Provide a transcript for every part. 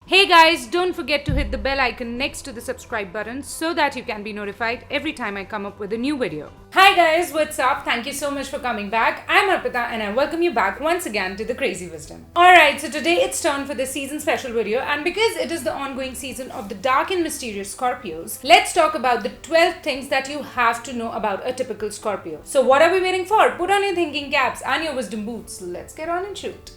Hey guys, don't forget to hit the bell icon next to the subscribe button so that you can be notified every time I come up with a new video. Hi guys, what's up? Thank you so much for coming back. I'm Arpita and I welcome you back once again to the Crazy Wisdom. Alright, so today it's turn for the season special video, and because it is the ongoing season of the dark and mysterious Scorpios, let's talk about the 12 things that you have to know about a typical Scorpio. So what are we waiting for? Put on your thinking caps and your wisdom boots. Let's get on and shoot.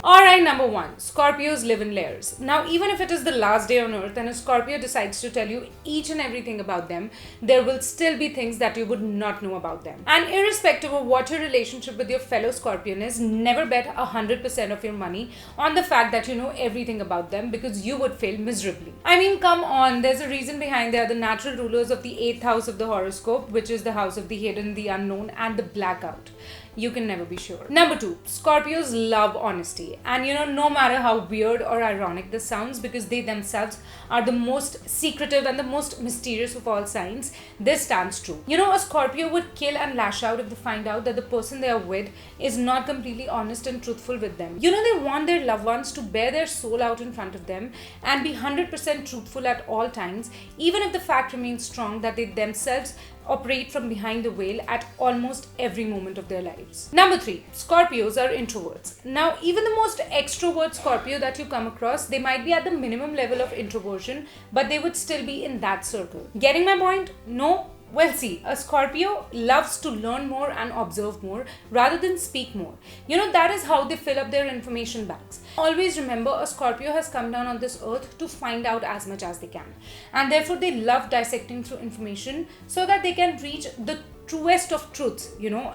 Alright, number 1. Scorpios live in layers. Now, even if it is the last day on earth and a Scorpio decides to tell you each and everything about them, there will still be things that you would not know about them. And irrespective of what your relationship with your fellow Scorpion is, never bet 100% of your money on the fact that you know everything about them, because you would fail miserably. I mean, come on, there's a reason behind they are the natural rulers of the 8th house of the horoscope, which is the house of the hidden, the unknown, and the blackout. You can never be sure. Number 2. Scorpios love honesty. And no matter how weird or ironic this sounds, because they themselves are the most secretive and the most mysterious of all signs, this stands true. A Scorpio would kill and lash out if they find out that the person they are with is not completely honest and truthful with them. They want their loved ones to bear their soul out in front of them and be 100% truthful at all times, even if the fact remains strong that they themselves operate from behind the veil at almost every moment of their lives. Number 3. Scorpios are introverts. Now, even the most extrovert Scorpio that you come across, they might be at the minimum level of introversion, but they would still be in that circle. Getting my point? No? Well, see, a Scorpio loves to learn more and observe more rather than speak more. That is how they fill up their information bags. Always remember, a Scorpio has come down on this earth to find out as much as they can. And therefore, they love dissecting through information so that they can reach the truest of truths,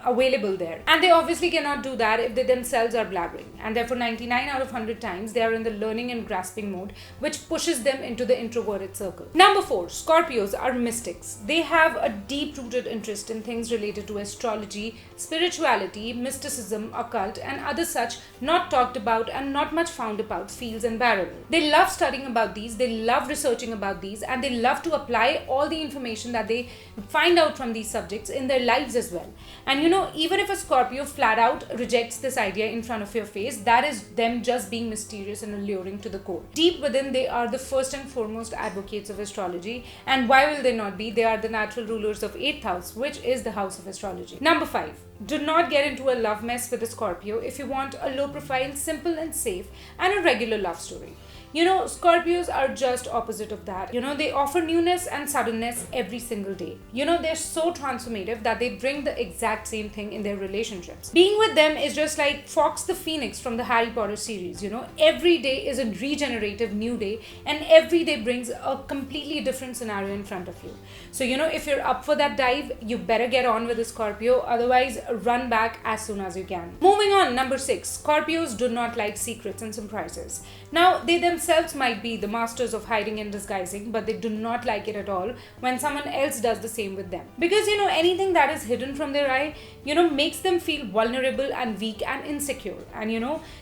available there. And they obviously cannot do that if they themselves are blabbering. And therefore, 99 out of 100 times, they are in the learning and grasping mode, which pushes them into the introverted circle. Number 4. Scorpios are mystics. They have a deep-rooted interest in things related to astrology, spirituality, mysticism, occult, and other such not talked about and not much found about fields and parallel. They love studying about these, they love researching about these, and they love to apply all the information that they find out from these subjects in their lives as well. And even if a Scorpio flat out rejects this idea in front of your face, that is them just being mysterious and alluring to the core. Deep within, they are the first and foremost advocates of astrology. And why will they not be? They are the natural rulers of 8th house, which is the house of astrology. Number 5. Do not get into a love mess with a Scorpio if you want a low profile, simple and safe, and a regular love story. Scorpios are just opposite of that. They offer newness and suddenness every single day. They're so transformative that they bring the exact same thing in their relationships. Being with them is just like Fox the Phoenix from the Harry Potter series. Every day is a regenerative new day, and every day brings a completely different scenario in front of you. So, if you're up for that dive, you better get on with the Scorpio, otherwise run back as soon as you can. Moving on, number 6. Scorpios do not like secrets and surprises. Now, they themselves might be the masters of hiding and disguising, but they do not like it at all when someone else does the same with them. Because, anything that is hidden from their eye, makes them feel vulnerable and weak and insecure. And,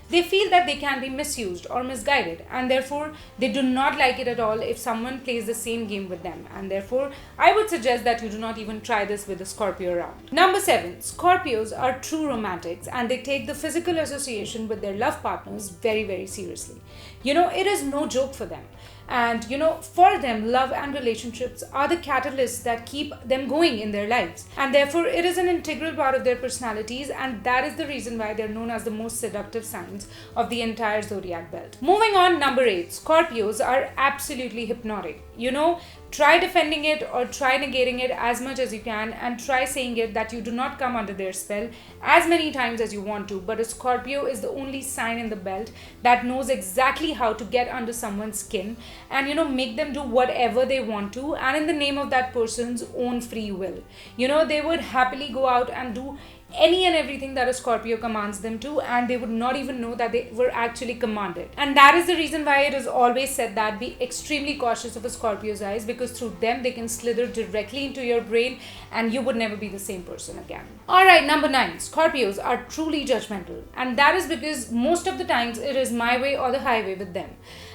they feel that they can be misused or misguided. And therefore, they do not like it at all if someone plays the same game with them. And therefore, I would suggest that you do not even try this with a Scorpio around. Number 7. Scorpios are true romantics, and they take the physical association with their love partners very, very seriously. It is no joke for them. And for them, love and relationships are the catalysts that keep them going in their lives. And therefore, it is an integral part of their personalities, and that is the reason why they're known as the most seductive signs of the entire zodiac belt. Moving on, number 8. Scorpios are absolutely hypnotic. Try defending it or try negating it as much as you can, and try saying it that you do not come under their spell as many times as you want to. But a Scorpio is the only sign in the belt that knows exactly how to get under someone's skin and make them do whatever they want to, and in the name of that person's own free will. They would happily go out and do any and everything that a Scorpio commands them to, and they would not even know that they were actually commanded. And that is the reason why it is always said that be extremely cautious of a Scorpio's eyes, because through them they can slither directly into your brain and you would never be the same person again. Alright, number 9. Scorpios are truly judgmental, and that is because most of the times it is my way or the highway with them.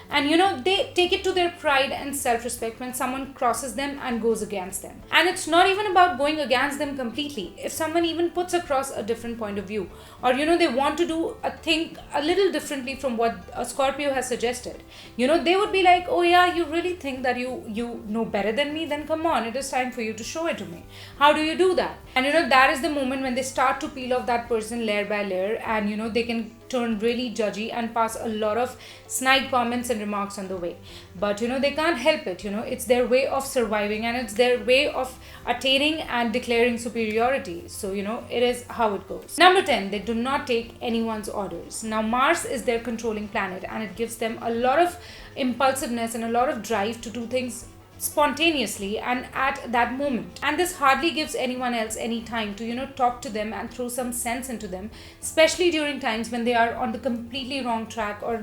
And they take it to their pride and self-respect when someone crosses them and goes against them. And it's not even about going against them completely. If someone even puts across a different point of view, or they want to do a thing a little differently from what a Scorpio has suggested, they would be like, oh yeah, you really think that you know better than me? Then come on, it is time for you to show it to me. How do you do that? And that is the moment when they start to peel off that person layer by layer, and they can turn really judgy and pass a lot of snide comments and remarks on the way. But they can't help it. It's their way of surviving, and it's their way of attaining and declaring superiority. So it is how it goes. Number 10, they do not take anyone's orders. Now Mars is their controlling planet, and it gives them a lot of impulsiveness and a lot of drive to do things spontaneously and at that moment, and this hardly gives anyone else any time to talk to them and throw some sense into them, especially during times when they are on the completely wrong track, or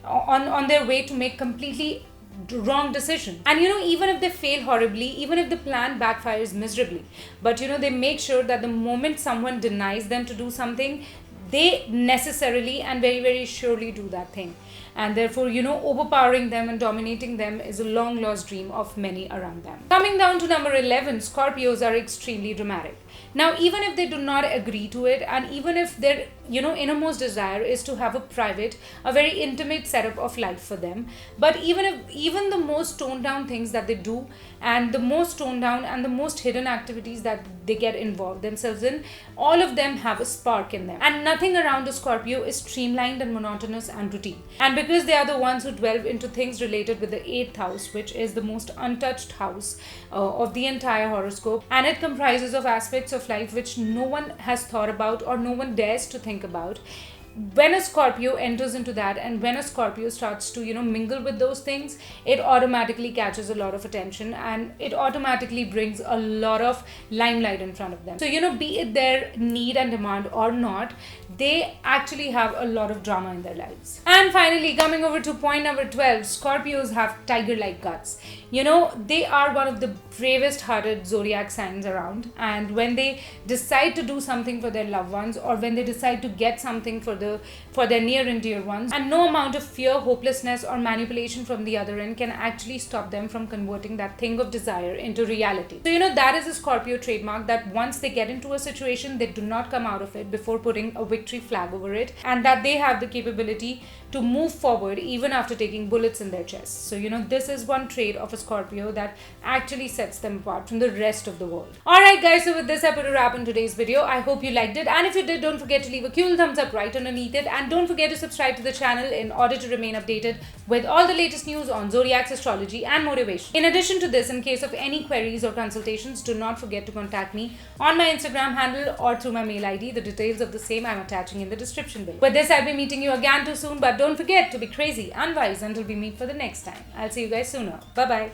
on their way to make completely wrong decision. And even if they fail horribly, even if the plan backfires miserably, but they make sure that the moment someone denies them to do something, they necessarily and very, very surely do that thing. And therefore, overpowering them and dominating them is a long lost dream of many around them. Coming down to number 11, Scorpios are extremely dramatic. Now, even if they do not agree to it, and even if their innermost desire is to have a very intimate setup of life for them, but even the most toned down things that they do, and the most toned down and the most hidden activities that they get involved themselves in, all of them have a spark in them, and nothing around a Scorpio is streamlined and monotonous and routine. And because they are the ones who delve into things related with the 8th house, which is the most untouched house of the entire horoscope, and it comprises of aspects of life which no one has thought about or no one dares to think about. When a Scorpio enters into that, and when a Scorpio starts to mingle with those things, it automatically catches a lot of attention, and it automatically brings a lot of limelight in front of them. So be it their need and demand or not, they actually have a lot of drama in their lives. And finally, coming over to point number 12, Scorpios have tiger-like guts. They are one of the bravest hearted zodiac signs around, and when they decide to do something for their loved ones, or when they decide to get something for their near and dear ones, and no amount of fear, hopelessness, or manipulation from the other end can actually stop them from converting that thing of desire into reality. So that is a Scorpio trademark, that once they get into a situation, they do not come out of it before putting a victory flag over it, and that they have the capability to move forward even after taking bullets in their chests. So this is one trait of a Scorpio that actually sets them apart from the rest of the world. Alright guys, so with this I put a wrap on today's video. I hope you liked it, and if you did, don't forget to leave a cool thumbs up right underneath it, and don't forget to subscribe to the channel in order to remain updated with all the latest news on Zodiac's astrology and motivation. In addition to this, in case of any queries or consultations, do not forget to contact me on my Instagram handle or through my mail ID. The details of the same I'm attaching in the description below. With this, I'll be meeting you again too soon, but don't forget to be crazy and wise until we meet for the next time. I'll see you guys sooner. Bye bye.